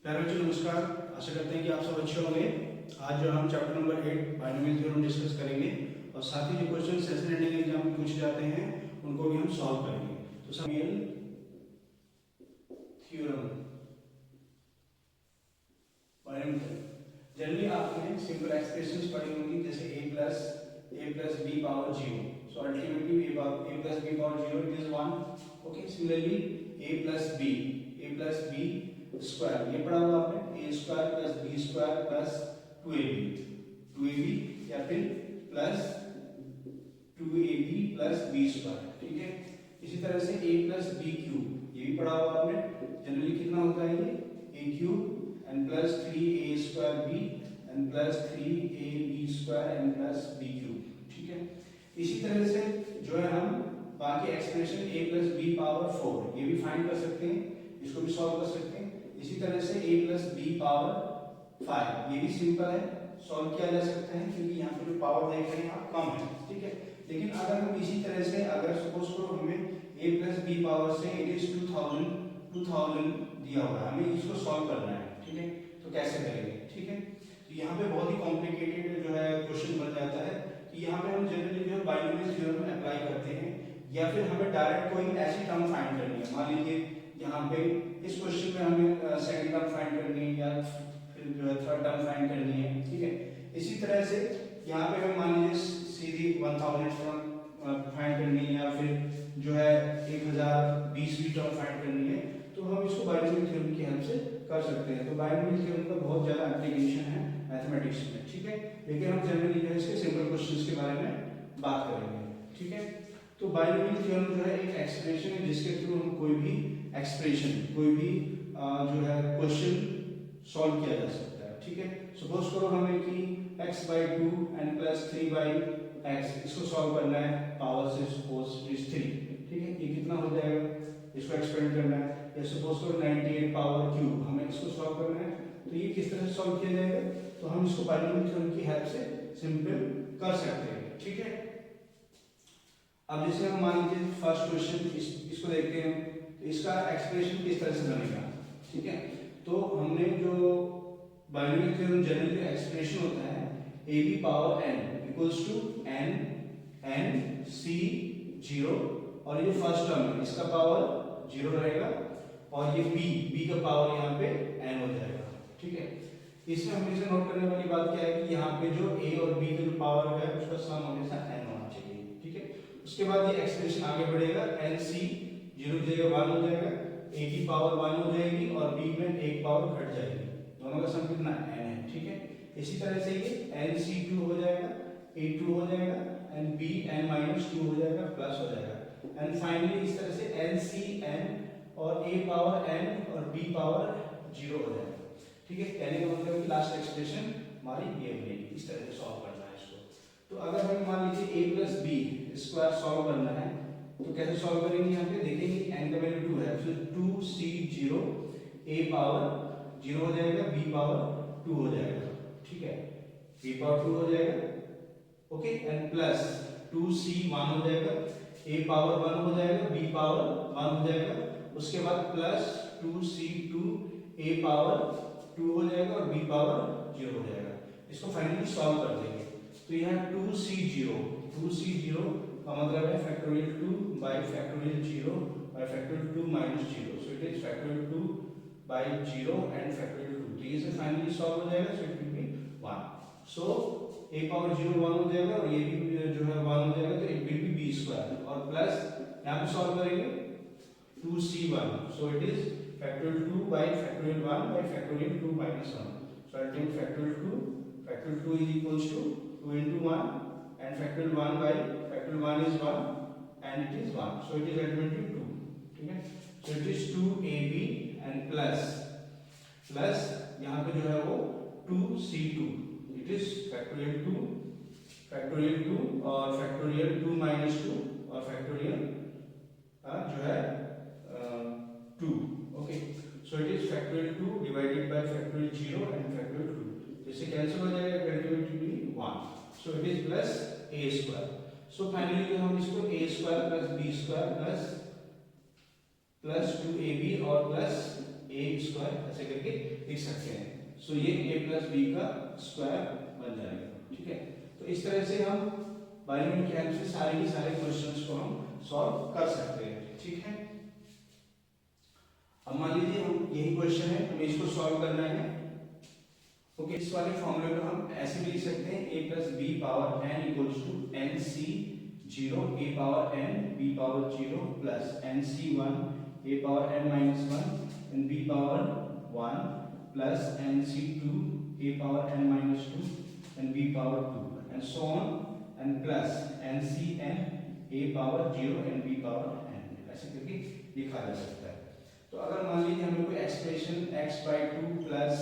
प्यारे बच्चों नमस्कार। आशा करते हैं कि आप सब अच्छे होंगे। आज जो हम chapter number 8 binomial theorem discuss करेंगे और साथ ही जो क्वेश्चन सेशन एंडिंग एग्जाम में पूछे जाते हैं उनको भी हम सॉल्व करेंगे। तो बाइनोमियल थ्योरम जनरली आपने सिंपल एक्सप्रेशंस पढ़ी होंगी, जैसे a plus b power 0. So ultimately a plus b power 0 it is 1. Okay, similarly a plus b square ये पढ़ा हुआ आपने, a square plus b square plus 2ab या फिर plus 2ab plus b square. ठीक है, इसी तरह से a प्लस b क्यूब ये भी पढ़ा हुआ आपने। जनरली कितना होता है ये a cube and plus 3a square b and plus 3ab square and plus b cube. ठीक है, इसी तरह से जो है हम बाकी expression a plus b power 4 ये भी फाइंड कर सकते हैं, इसको भी सॉल्व कर सकते हैं। इसी तरह से a प्लस बी पावर 5 ये भी सिंपल है, सॉल्व किया जा सकता है क्योंकि यहाँ पे जो पावर देख रहे हैं आप कम है। ठीक है, लेकिन अगर हम इसी तरह से अगर सपोज करो हमें a प्लस बी पावर से इट इज 2000 दिया हुआ है, हमें इसको सॉल्व करना है। ठीक है, तो कैसे करेंगे? ठीक है, तो यहाँ पे बहुत ही कॉम्प्लिकेटेड जो है क्वेश्चन बन जाता है कि यहाँ पे हम जनरली जो है बाइनोमियल थ्योरम अप्लाई करते हैं या फिर हमें डायरेक्ट कोई ऐसी टर्म फाइंड करनी है। मान लीजिए यहाँ पे इस क्वेश्चन में हमें सेकंड टर्म फाइंड करनी है या फिर जो है थर्ड टर्म फाइंड करनी है। ठीक है, इसी तरह से यहाँ पे हमें मान लीजिए सीधी 1000 टर्म फाइंड करनी है या फिर जो है 1020 टर्म फाइंड करनी है, तो हम इसको बाइनोमियल थ्योरम की हेल्प से कर सकते हैं। तो बाइनोमियल थ्योरम का बहुत ज्यादा एप्लीकेशन है मैथमेटिक्स में। ठीक है, लेकिन हम जनरली जो है इसके सिंपल क्वेश्चंस के बारे में बात करेंगे। ठीक है, तो बाइनोमियल थ्योरम जो है एक एक्सप्रेशन है जिसके थ्रू हम कोई भी एक्सप्रेशन कोई भी जो है क्वेश्चन सॉल्व किया जा सकता है। ठीक है, सपोज करो हमें कि x/2 n + 3/x इसको सॉल्व करना है पावर से सपोज इज 3। ठीक है, ये कितना हो जाएगा, इसको एक्सपेंड करना है। या सपोज करो 98 पावर क्यूब हमें इसको सॉल्व करना है, तो ये किस तरह से सॉल्व किया जाएगा, तो हम इसको बाइनोमियल थ्योरम की हेल्प से सिंपल कर सकते हैं। ठीक है, अब जैसे हम मान लीजिए फर्स्ट क्वेश्चन इसको देखते हैं, तो इसका एक्सप्रेशन किस तरह से बनेगा। ठीक है, तो हमने जो बाइनोमियल थ्योरम जनरली एक्सप्रेशन होता है ab power n equals to n c 0 और ये फर्स्ट टर्म है इसका पावर 0 रहेगा और ये b का पावर यहाँ पे n हो जाएगा। ठीक है, इसमें हमेशा नोट करने वाली बात क्या है कि यहाँ पे जो a और b का जो पावर है उसका सम हमेशा n होना चाहिए। ठीक है, उसके बाद ये एक्सप्रेशन आगे बढ़ेगा, nc 0 की जगह 1 हो जाएगा, a की पावर 1 हो जाएगी और b में एक पावर घट जाएगी, दोनों का सम कितना n है। ठीक है, इसी तरह से ये nc2 हो जाएगा, a2 हो जाएगा एंड bn - 2 हो जाएगा प्लस हो जाएगा एंड फाइनली इस तरह से ncn और a पावर n और b पावर 0 हो जाएगा। ठीक है, कहने का मतलब कि लास्ट एक्सप्रेशन हमारी ये बनेगी। इस तरह से सॉल्व करना है इसको। तो अगर हमें मान लीजिए a plus b square solve करना है तो कैसे सॉल्व करेंगे, यहाँ पे देखेंगे n का वैल्यू 2 है, फिर 2c0 a पावर 0 हो जाएगा, b पावर 2 हो जाएगा। ठीक है, b पावर 2 हो जाएगा। ओके, एंड प्लस 2c 1 हो जाएगा, a पावर 1 हो जाएगा, b पावर 1 हो जाएगा। उसके बाद प्लस 2c2 a पावर 2 हो जाएगा और b पावर 0 हो जाएगा। इसको फाइनली सॉल्व कर देंगे तो यहाँ 2c0 का मतलब है factorial 2 by factorial 0 by factorial 2 minus 0, so it is factorial 2 by 0 and factorial 2। तो ये से फाइनली सॉल्व हो जाएगा, so it will be 1। So a power 0 1 हो जाएगा और ये भी जो है 1 हो जाएगा, तो it will be b square और प्लस यहाँ पे सॉल्व करेंगे 2c1, so it is factorial 2 by factorial 1 by factorial 2 minus 1, so I take factorial 2 is equals to 2 into 1 and factorial 1 by factorial 1 is 1 and it is 1, so it is ultimately 2. ठीक है, so it is 2ab and plus यहाँ पे जो है वो 2c2, it is factorial 2 और factorial 2 minus 2 और factorial जो है 2। okay, so it is factorial 2 divided by factorial 0 and factorial 2, इससे कैंसिल हो जाएगा, ultimately 1, so it is plus a square। so finally जो हम इसको a square plus b square plus 2ab और plus ए स्क्वायर ऐसे करके लिख सकते हैं। सो ये ए प्लस बी का स्क्वायर बन जाएगा। ठीक है, तो इस तरह से हम बायोनोमियल की हेल्प से सारे के सारे क्वेश्चंस को हम सॉल्व कर सकते हैं। ठीक है, अब मान लीजिए हम यही क्वेश्चन है, हमें इसको सॉल्व करना है। ओके, इस वाले फॉर्मूले को हम ऐसे भी लिख सकते हैं a plus B power n equals to n c 0 a power n b power 0 plus n c 1 a power n minus 1 and b power 1 plus n c 2 a power n minus 2 and b power 2 and so on and plus n c n a power 0 and b power n ऐसे करके लिखा जा सकता है। तो अगर मान लीजिए हमें कोई expression x by 2 plus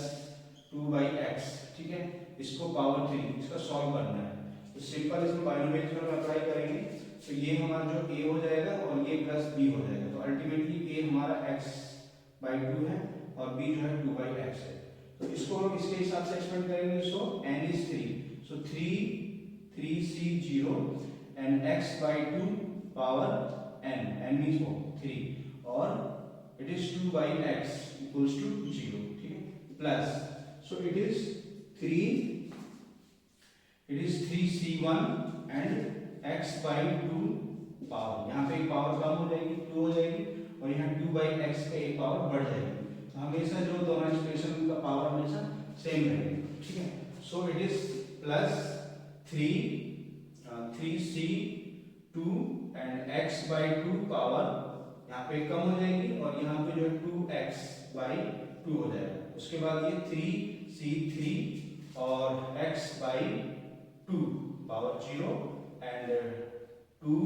2 by x, ठीक है, इसको पावर 3 इसका सॉल्व करना है, तो सिंपल इसमें बायोनोमियल थ्योरम अप्लाई करेंगे। तो ये हमारा जो a हो जाएगा और ये प्लस b हो जाएगा। तो अल्टीमेटली a हमारा x by 2 है और b जो है 2 by x है। तो इसको हम इसके हिसाब से एक्सपेंड करेंगे। सो n is 3, so 3c 0 and x by 2 power n means 3 और it is 2 by x equals to 0। ठीक है, plus so it is 3c1 and x by 2 power, यहाँ पे एक पावर कम हो जाएगी 2 हो जाएगी और यहाँ 2 by x का एक पावर बढ़ जाएगी। तो हमेशा जो दोनों एक्सप्रेशन का पावर हमेशा सेम रहेगा। ठीक है, सो it is plus 3c2 and x by 2 power यहाँ पे कम हो जाएगी और यहाँ पे जो है 2x by 2 हो जाएगा। उसके बाद ये 3c3 और x by 2 power 0 and 2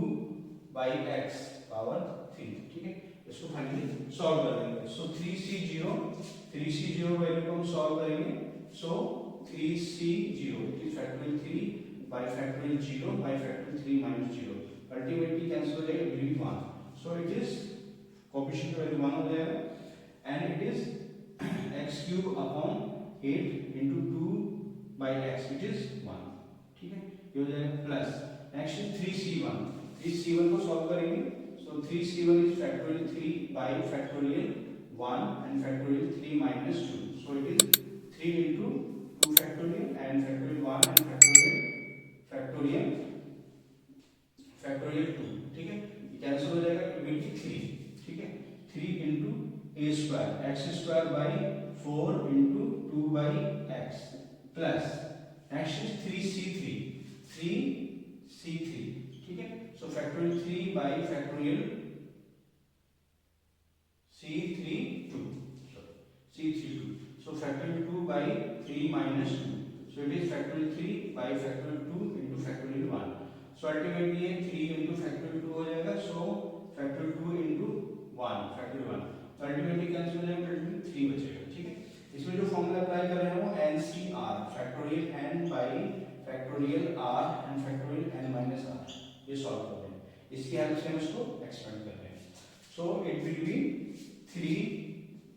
by x power 3। ठीक है, इसको फाइनली सॉल्व कर देंगे। सो 3c0 वैल्यू को हम सॉल्व करेंगे। सो 3c0 is factorial 3 by factorial 0 by factorial 3 minus 0, ultimately cancel हो जाएगा, it will be 1। So it is coefficient का वैल्यू 1 हो जाएगा and it is x cube upon 8 into 2 by x which is 1। ठीक है, ये हो जाएगा प्लस नेक्स्ट 3c1 को सॉल्व करेंगे। सो 3c1 is factorial 3 by factorial 1 and factorial 3 minus 2। So it is 3 into 2 factorial and factorial 1 and factorial 2। ठीक है, ये कैंसिल हो जाएगा, इट विल बी 3। ठीक है, 3 into a square x square by 4 into 2 by x plus next is 3c3। ठीक है, so factorial 3 by factorial c32, so factorial 2 by 3 minus 2, so it is factorial 3 by factorial 2 into factorial 1। so ultimately ये 3 into factorial 2 हो जाएगा। so factorial 2 into 1 factorial 1, तो ultimately cancel हो जाएगा, 3 बचेगा। ठीक है, इसमें जो फॉर्मूला अप्लाई कर रहे हैं वो NCR factorial n by factorial r and factorial n minus r, ये सॉल्व कर रहे हैं। इसकी हेल्प से हम इसको एक्सपेंड कर रहे हैं। सो it will B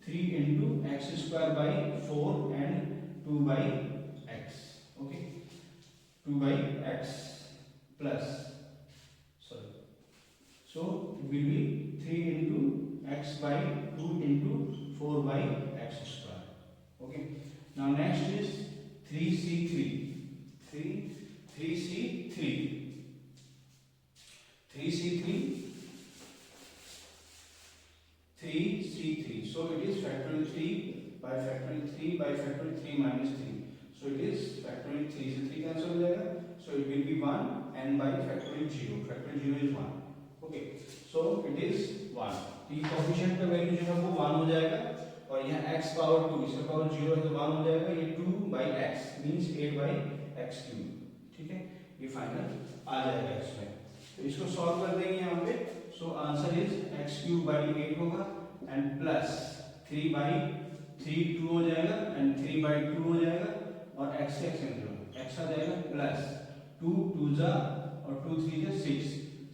3 into x square by 4 and 2 by x। Okay, 2 by x plus sorry, so it will be 3 into x by 2 into 4 by x square। okay, now next is 3c3 so it is factorial 3 by factorial 3 by factorial 3 minus 3, so it is factorial 3 से 3 cancel हो जाएगा, so it will be 1 and by factorial 0 is 1। okay, so it is 1। तो ये coefficient का value जो है वो 1 हो जाएगा और यहाँ x पावर 2 इसका पावर 0 है तो 1 हो जाएगा। ये 2 by x means 8 by x cube. ठीक है, ये फाइनल आ जाएगा इसमें। तो इसको सॉल्व कर देंगे यहाँ पे। So answer is x cube by 8 होगा एंड प्लस 3 by 3 2 हो जाएगा एंड 3 by 2 हो जाएगा और x से x कैंसिल x आ जाएगा प्लस 2 2 जा और 2 3 जा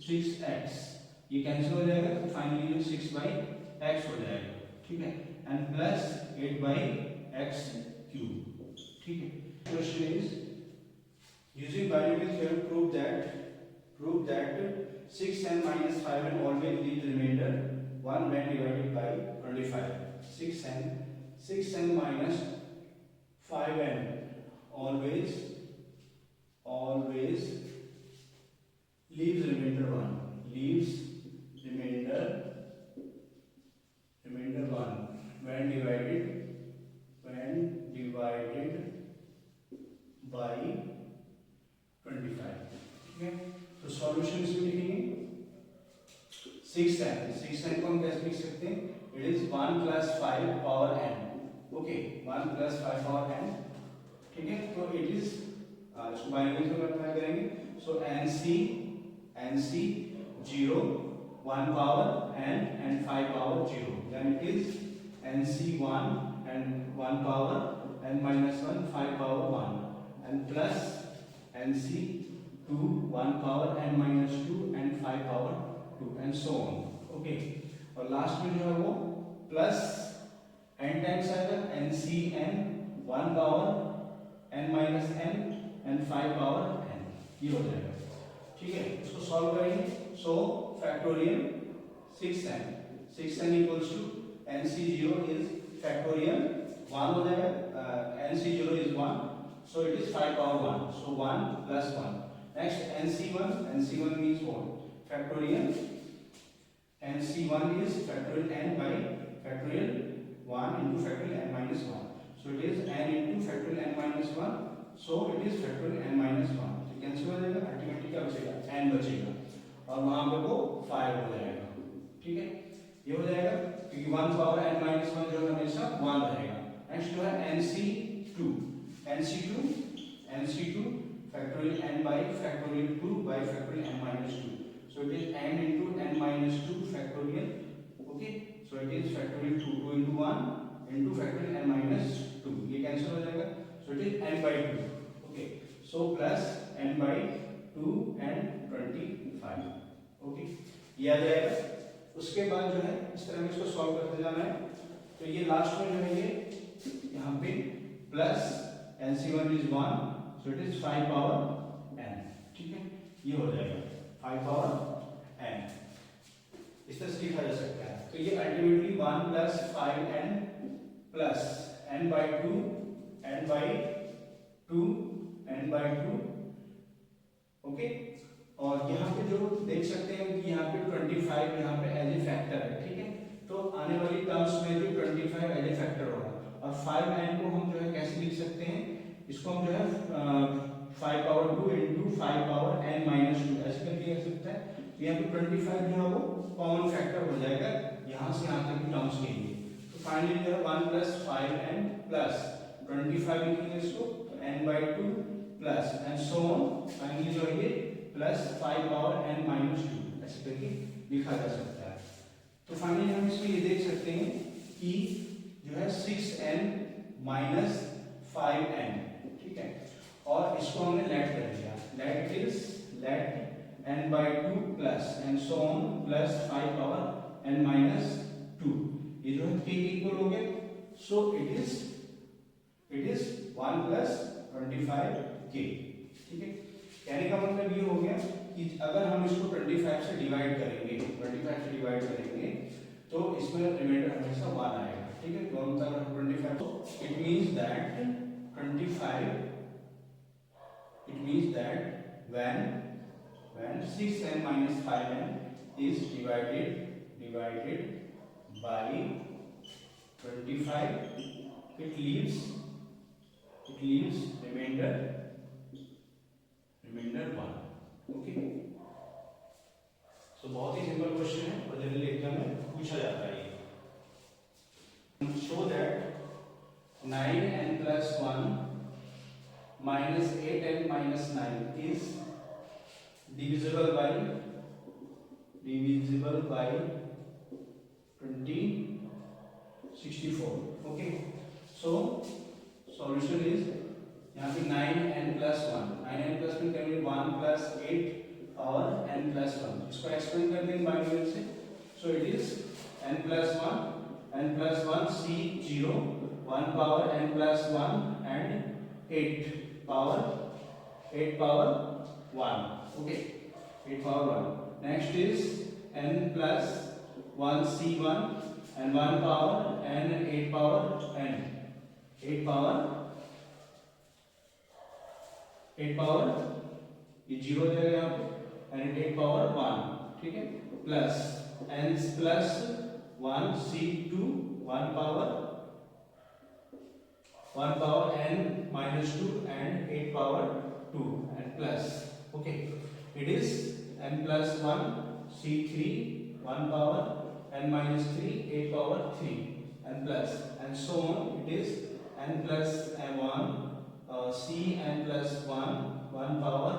6x ये कैंसिल हो जाएगा तो फाइनली जो 6 by x हो जाएगा। ठीक है, and plus 8 by x cube. ठीक है, question is using binomial theorem prove that 6 and minus 5 and always leave remainder 1 when divided by 25। 6n minus 5n always leaves remainder 1, leaves remainder 1 when divided by 25. ठीक है, तो solution इसमें लिखेंगे 6n को हम कैसे लिख सकते हैं, it is 1 plus 5 power n, okay 1 plus 5 power n, ठीक है, तो इट इज इसको बाइनरी में अप्लाई करेंगे, सो nc 0 1 power n and 5 power 0, then it is nc 1 and 1 power n minus 1 5 power 1 and plus nc 2 1 power n minus 2 and 5 power 2 and so on, okay, और last में जो है वो plus n times आएगा ncn 1 power n minus n and 5 power n, ये हो जाएगा, ठीक है, इसको सॉल्व करेंगे, so factorial 6n equals to nc0 is factorial 1 हो जाएगा, nc0 is 1, so it is 5 power 1, so 1 plus 1. Next nc1 means what, factorial nc1 is factorial n by factorial 1 into factorial n minus 1, so it is n into factorial n minus 1, so it is factorial n minus 1, तो cancel हो जाएगा, ultimately क्या बचेगा, n बचेगा और वहां पे वो 5 हो जाएगा, ठीक है, ये हो जाएगा क्योंकि 1 पावर n minus 1 जो है हमेशा 1 रहेगा. नेक्स्ट जो है nc2 factorial n by factorial 2 by factorial n minus 2, so it is n into n minus 2 factorial, okay, so it is factorial 2 into 1 into factorial n minus 2, ये cancel हो जाएगा, so it is n by 2, okay, so plus n by 2 and 25, okay, ये आ जाएगा. उसके बाद जो है इस तरह में इसको सॉल्व करते जाना है, तो ये लास्ट में जो है ये यहाँ पे plus nc1 is 1, so it is 5 power n, ठीक है, ये हो जाएगा 5 power n, इस तरह से लिखा जा सकता है. तो ये ultimately 1 plus 5n plus n by 2 okay, और यहाँ पे जो देख सकते हैं कि यहाँ पे 25 यहाँ पे एज ए फैक्टर है, ठीक है, तो आने वाली टर्म्स में भी 25 एज ए फैक्टर होगा, और 5n को हम जो है कैसे लिख सकते हैं, इसको हम जो है 5 power 2 into 5 power n minus 2 ऐसे करके लिख सकते हैं. यहाँ पे 25 जो है वो कॉमन फैक्टर हो जाएगा यहाँ से यहाँ तक की टर्म्स के लिए, तो फाइनली जो है 1 plus 5n plus 25 लिखेंगे इसको, तो n by 2 plus and so on, finally जो है ये प्लस 5 पावर n minus 2 ऐसे करके लिखा जा सकता है. तो फाइनली हम इसमें ये देख सकते हैं कि जो है 6n minus 5n, ठीक है, और इसको हमने लेट कर दिया, let is let n by 2 plus and so on plus 5 power n minus 2, ये जो है k इक्वल हो गया, सो इट इज 1 plus 25k, ठीक है, कहने का मतलब ये हो गया कि अगर हम इसको 25 से डिवाइड करेंगे तो इसमें रिमाइंडर हमेशा 1 आएगा, ठीक है, दोनों तरफ 25, तो it means that when 6n minus 5n is divided by 25, it leaves remainder 1, okay. So बहुत ही सिंपल क्वेश्चन है और जनरली एग्जाम में पूछा जाता है. Show that 9n plus 1 minus 8n minus 9 is divisible by 64, okay. So solution is यहाँ पे 9n plus 1 में करेंगे 1 plus 8 और n plus 1, इसको एक्सपेंड कर देंगे बाइनोमियल से, so it is n plus 1 c0 1 power n plus 1 and 8 power 1, okay, 8 power 1. Next is n plus 1 c1 and 1 power n and 8 power n, 8 power ये 0 हो जाएगा यहाँ पे and 8 power 1, ठीक है, plus n plus 1 c2 1 power n minus 2 and 8 power 2 and plus, okay, it is n plus 1 c3 1 power n minus 3 8 power 3 and plus and so on. It is n plus 1 c n plus 1 power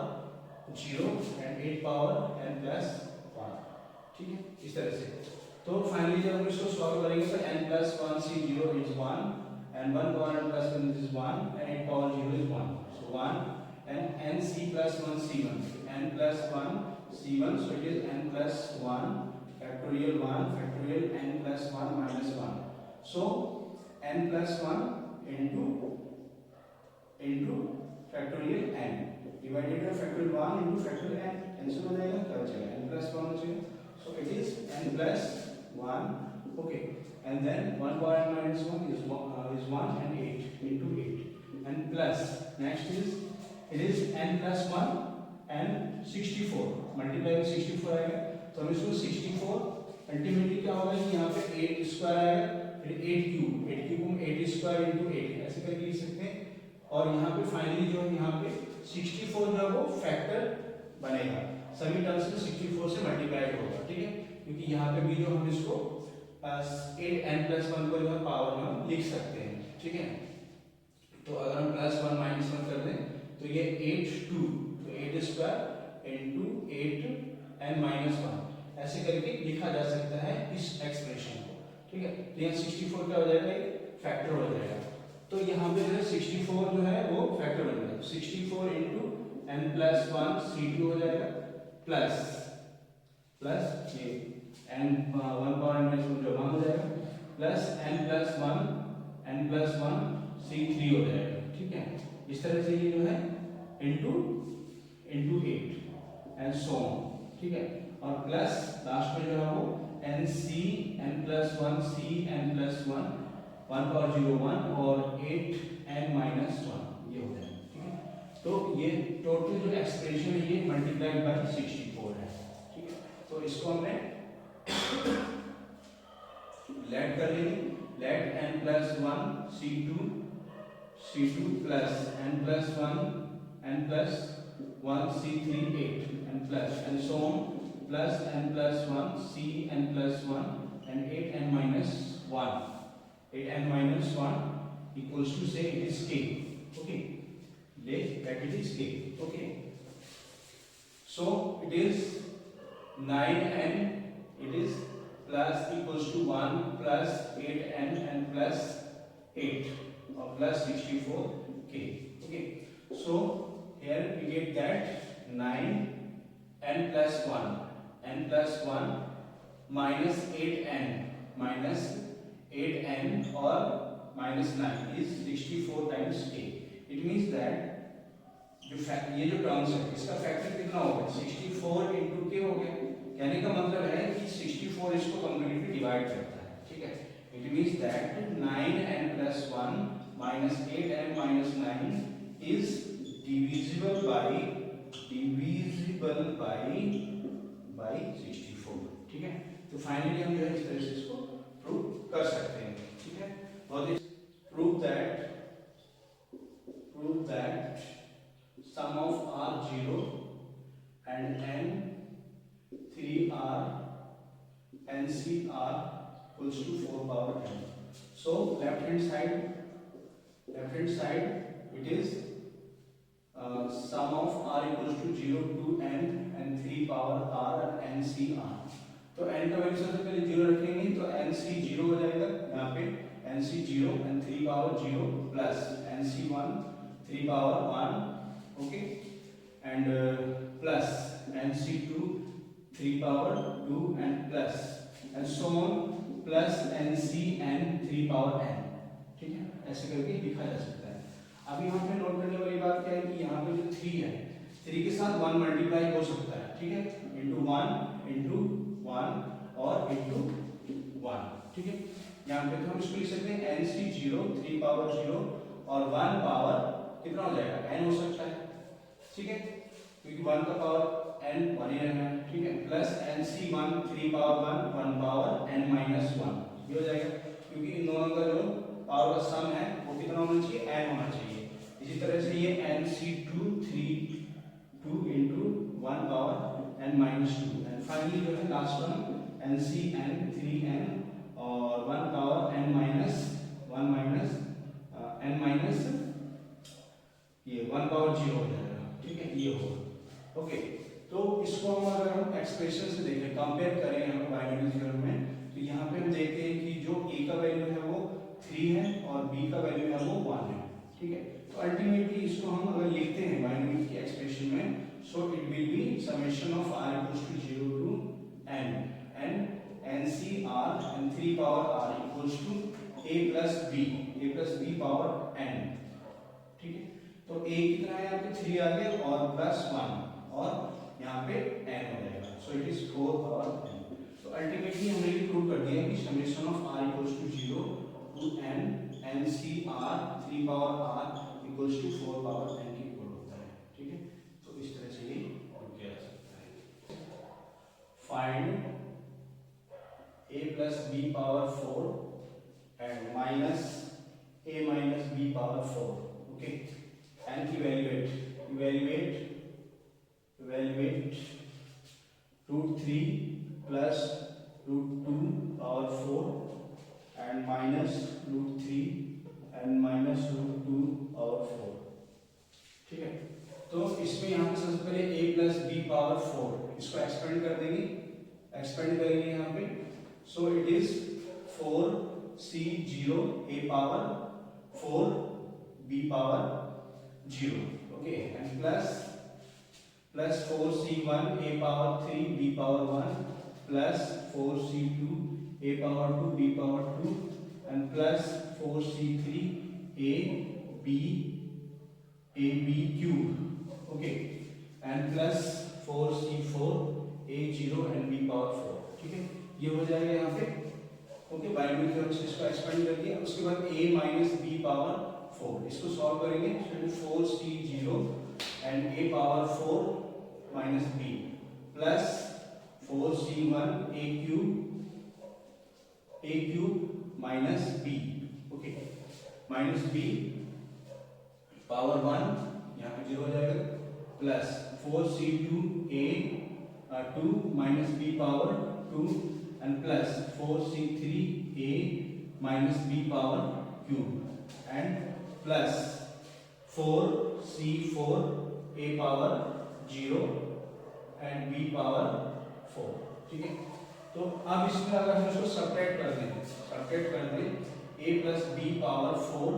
0 and 8 power n plus 1, ठीक है, इस तरह से. तो finally जब हम इसको solve करेंगे तो n plus 1 c0 is 1 and 1 power n plus 1 is 1 and 8 power 0 is 1. So 1 and n c plus 1 c1, n plus 1 c1, so it is n plus 1 factorial 1 factorial n plus 1 minus 1. So n plus 1 into factorial n divided by factorial 1 into factorial n, cancel हो जाएगा, क्या बचेगा, n plus 1 बचेगा. So it is n plus 1, okay, and then 1 power n minus 1 is 1 and 8 into 8 and plus next is it is n plus 1 and 64 multiply with 64 आएगा. तो हम इसको 64 ultimately क्या होगा कि यहाँ पे 8 स्क्वायर आएगा, फिर 8 क्यूब को 8 स्क्वायर into 8 ऐसे करके लिख सकते हैं. और यहाँ पे फाइनली जो है यहाँ पे 64 जो है वो फैक्टर बनेगा, सभी टर्म्स में 64 से मल्टीप्लाई होगा, ठीक है, क्योंकि यहाँ पे भी जो हम इसको 8n plus 1 को जो है पावर में हम लिख सकते हैं, ठीक है. तो अगर हम प्लस 1 माइनस 1 कर दें तो ये 8 तो 8 स्क्वायर into 8n minus 1 ऐसे करके लिखा जा सकता है इस एक्सप्रेशन को, ठीक है. तो यहाँ 64 क्या हो जाएगा, एक फैक्टर हो जाएगा. तो यहाँ पे जो है 64 जो है वो फैक्टर बन जाएगा. 64 into n plus 1 c2 हो जाएगा प्लस ये n 1 power n minus 1 जो 1 हो जाएगा प्लस n plus 1 c3 हो जाएगा, ठीक है. इस तरह से ये जो है into 8 and so on, ठीक है. और प्लस लास्ट में जो है वो n plus 1 c n plus 1 1 power 0 1 और 8n minus 1 ये हो जाएगा, ठीक है. तो ये टोटल जो एक्सप्रेशन है ये मल्टीप्लाइड बाय 64 है, ठीक है. तो इसको हमने लेट कर लेंगे, late n plus 1 c2 plus n plus 1 c3 8 and plus and so on plus n plus 1 c n plus 1 and 8n minus 1. 8n minus 1 equals to say it is k, okay, that it is k, okay. So it is 9n, it is plus equals to 1 plus 8n and plus 8 or plus 64k, okay. So here we get that 9n plus 1 minus 8n or minus 9 is 64 times k. It means that ये जो terms है इसका factor कितना होगा, 64 into k हो गया. कहने का मतलब है कि 64 इसको कंप्लीटली डिवाइड करता है, ठीक है. It means that 9n plus 1 minus 8n minus 9 is divisible by 64, ठीक है. तो फाइनली हम जो है इस तरह से इसको प्रूव कर सकते हैं, ठीक है. और prove that sum of r 0 and n 3 r and c r equals to 4 power n. So left hand side it is sum of r equals to 0 to n and 3 power r and n c r. तो n का value सबसे पहले 0 रखेंगे तो n c 0 हो जाएगा, यहाँ पे n c 0 and 3 power 0 plus n c 1 3 power 1, okay, and plus n c 2 3 power 2 and plus and so on plus n c n 3 power n, ठीक है. ऐसे करके लिखा जा सकता है. अब यहाँ पे नोट करने वाली बात क्या है कि यहाँ पे जो 3 है 3 के साथ 1 मल्टीप्लाई हो सकता है, ठीक है, into 1 और into 1, ठीक है. यहाँ पे तो हम इसको लिख सकते हैं एन सी जीरो 3 पावर 0 और 1 पावर कितना हो जाएगा एन हो सकता है, ठीक है, क्योंकि 1 का पावर एन 1 ही रहना है, ठीक है, plus N C 1 3 power 1 1 power N minus 1 ये हो जाएगा, क्योंकि इन दोनों का जो पावर का सम है वो कितना होना चाहिए एन होना चाहिए। इसी तरह से ये N C 2 3 2 into 1 power N minus 2 and finally जो है last one N C N 3n और 1 power N minus 1 minus N minus ये 1 पावर 0 हो जाएगा, ठीक है, ये होगा। ओके, तो इसको हम अगर हम एक्सप्रेशन से देखें कंपेयर करें यहाँ पे बाइनरी थ्योरम में, तो यहाँ पे हम देखते हैं कि जो a का वैल्यू है वो 3 है और b का वैल्यू है वो 1 है, ठीक है। तो अल्टीमेटली इसको हम अगर लिखते हैं बाइनरी की एक्सप्रेशन में, so it will be summation of r equals to 0 to n and NCR and 3 power r equals to a plus b power n, ठीक है। तो a कितना है यहाँ पे 3 आ गया और प्लस 1 और यहाँ पे n हो जाएगा, so it is 4 power n। तो अल्टीमेटली हमने ये प्रूव कर दिया कि summation of r equals to 0 to n NCR 3 power r equals to 4 power n के इक्वल होता है, ठीक है। तो इस तरह से ये किया जा सकता है। Find a plus b power 4 and minus a minus b power 4, okay, and evaluate root 3 plus root 2 power 4 and minus root 3 and minus root 2 power 4, ठीक है। तो इसमें यहाँ पे सबसे पहले a plus b power 4 इसको एक्सपेंड कर देंगे, एक्सपेंड करेंगे यहाँ पे, so it is 4c0 a power 4 b power 0, okay, and plus 4c1 a power 3 b power 1 plus 4c2 a power 2 b power 2 and plus 4c3 a b cube, okay, and plus 4c4 a0 and b power 4, ठीक है, ये हो जाएगा यहाँ पे, okay, binary theorem से इसको expand कर दिया। उसके बाद a माइनस बी पावर 4 इसको सॉल्व करेंगे, 4c0 and a power 4 minus b plus 4c1 a cube minus b, okay, minus b power 1 यहाँ पे 0 हो जाएगा plus 4c2 a 2 minus b power 2 and plus 4c3 a minus b power cube and plus 4c4 a power 0 and b power 4, ठीक है। तो अब इसमें अगर हम इसको सब्ट्रैक्ट कर दें a plus b power 4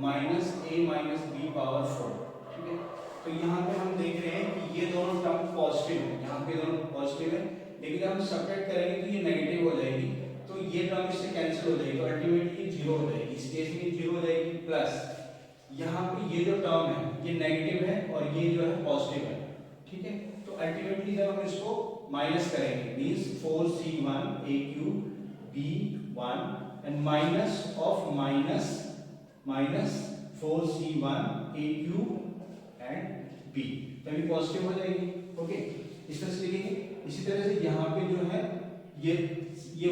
minus a minus b power 4, ठीक है। तो यहाँ पे हम देख रहे हैं कि ये दोनों टर्म पॉजिटिव है, यहाँ पे दोनों पॉजिटिव है, लेकिन जब हम सब्ट्रैक्ट करेंगे तो ये नेगेटिव हो जाएगी, तो ये टर्म इससे कैंसिल हो जाएगी, तो अल्टीमेटली 0 हो जाएगी, इस केस में 0 हो जाएगी, प्लस यहाँ पे ये जो टर्म है ये नेगेटिव है और ये जो है पॉजिटिव है, ठीक है। तो अल्टीमेटली जब हम इसको माइनस करेंगे means 4c1 a cube b1 and minus of minus 4c1 a cube and b, तभी पॉजिटिव हो जाएगी, ओके, इस तरह से लिखेंगे। इसी तरह से यहाँ पे जो है ये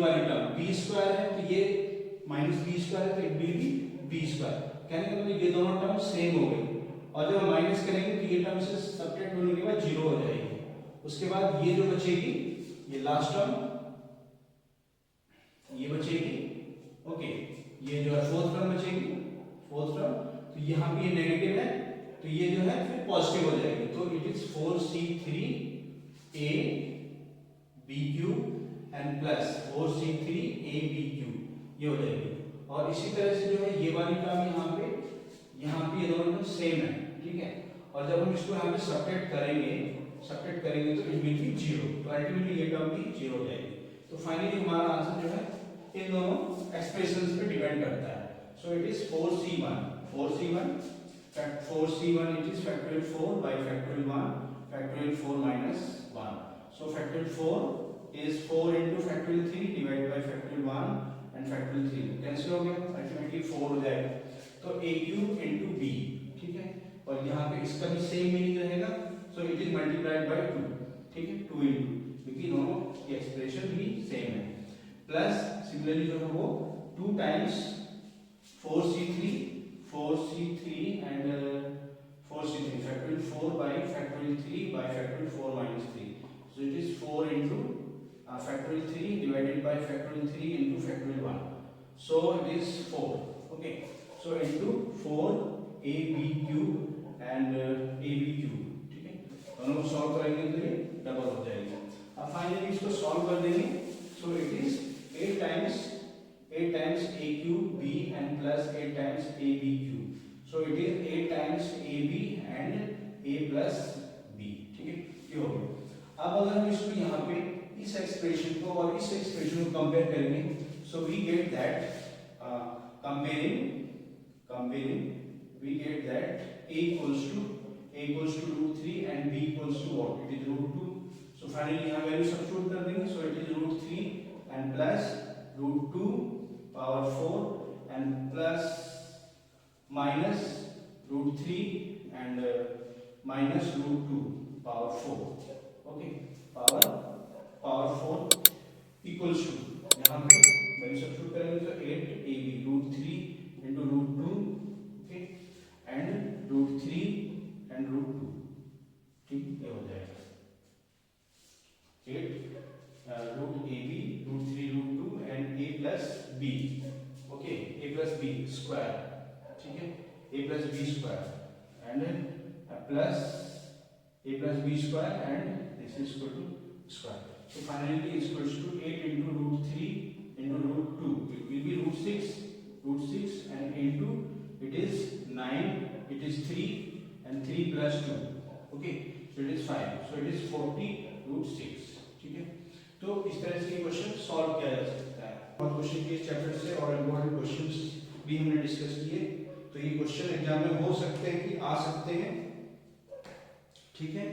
वाली टर्म b स्क्वायर है, तो ये माइनस b स्क्वायर है, तो it will be b square, कहने का मतलब ये दोनों टर्म सेम हो गई, और जब हम माइनस करेंगे तो ये टर्म से सब्ट्रैक्ट होने के बाद 0 हो जाएगी। उसके बाद ये जो बचेगी ये लास्ट टर्म ये बचेगी, ओके, ये जो है फोर्थ टर्म बचेगी, फोर्थ टर्म, तो यहाँ पे ये नेगेटिव है तो ये जो है फिर पॉजिटिव हो जाएगी, तो it is 4c3 a b cube and plus 4c3 a b cube, ये हो जाएगी। और इसी तरह से जो है ये वाली टर्म यहाँ पे ये दोनों टर्म सेम है, ठीक है, और जब हम इसको यहाँ पे सब्ट्रैक्ट करेंगे तो इट विल बी 0, तो अल्टीमेटली ये टर्म भी 0 हो जाएगी। तो फाइनली हमारा आंसर जो है इन दोनों एक्सप्रेशंस पे डिपेंड करता है। सो it is 4c1 it is factorial 4 by factorial 1 factorial 4 minus 1, so factorial 4 is 4 into factorial 3 divided by factorial 1 and and factorial 3 cancel हो गया, अल्टीमेटली 4 हो जाएगा। तो a क्यूब इंटू बी, ठीक है, और यहाँ पे इसका भी सेम मीनिंग रहेगा, सो इट इज मल्टीप्लाइड बाय 2, ठीक है, 2 इंटू, क्योंकि दोनों की एक्सप्रेशन भी सेम है, प्लस सिमिलरली जो है वो 2 times 4c3 and 4c3 factorial 4 by factorial 3 by factorial 4 minus 3, so it is 4 into factorial 3 divided by factorial 3 into factorial 1, so it is 4, okay, so into 4ab cube and ab cube, ठीक है, दोनों को solve करेंगे तो ये double हो जाएगा। अब फाइनली इसको सॉल्व कर देंगे, so it is 8 times a cube b and plus 8 times ab cube, so it is 8 times ab and a plus b, ठीक है, ये हो गया। अब अगर हम इसको यहाँ पे इस एक्सप्रेशन को और इस एक्सप्रेशन को कंपेयर करेंगे, so we get that comparing we get that a equals to root 3 and b equals to what, it is root 2, so finally यहाँ वैल्यू सब्स्टिट्यूट कर देंगे, so it is root 3 and plus root 2 power 4 and plus minus root 3 and minus root 2 power 4, okay, power 4 equals to, यहाँ पे value substitute करेंगे तो 8ab root 3 into root 2, okay, and root 3 and root 2, ठीक, ये हो जाएगा 8 root ab root 3 root 2 and a plus b, okay, a plus b square, ठीक है, a plus b square and plus b square and this is equal to square, so finally it is equals to 8 into root 3 into root 2, it will be root 6 and into it is 9, it is 3 and 3 plus 2, okay, so it is 5, so it is 40 root 6, ठीक है। तो इस तरह से question solve किया जा सकता है। और क्वेश्चन के इस चैप्टर से और इम्पोर्टेंट क्वेश्चंस भी हमने डिस्कस किए, तो ये क्वेश्चन एग्जाम में हो सकते हैं कि आ सकते हैं, ठीक है।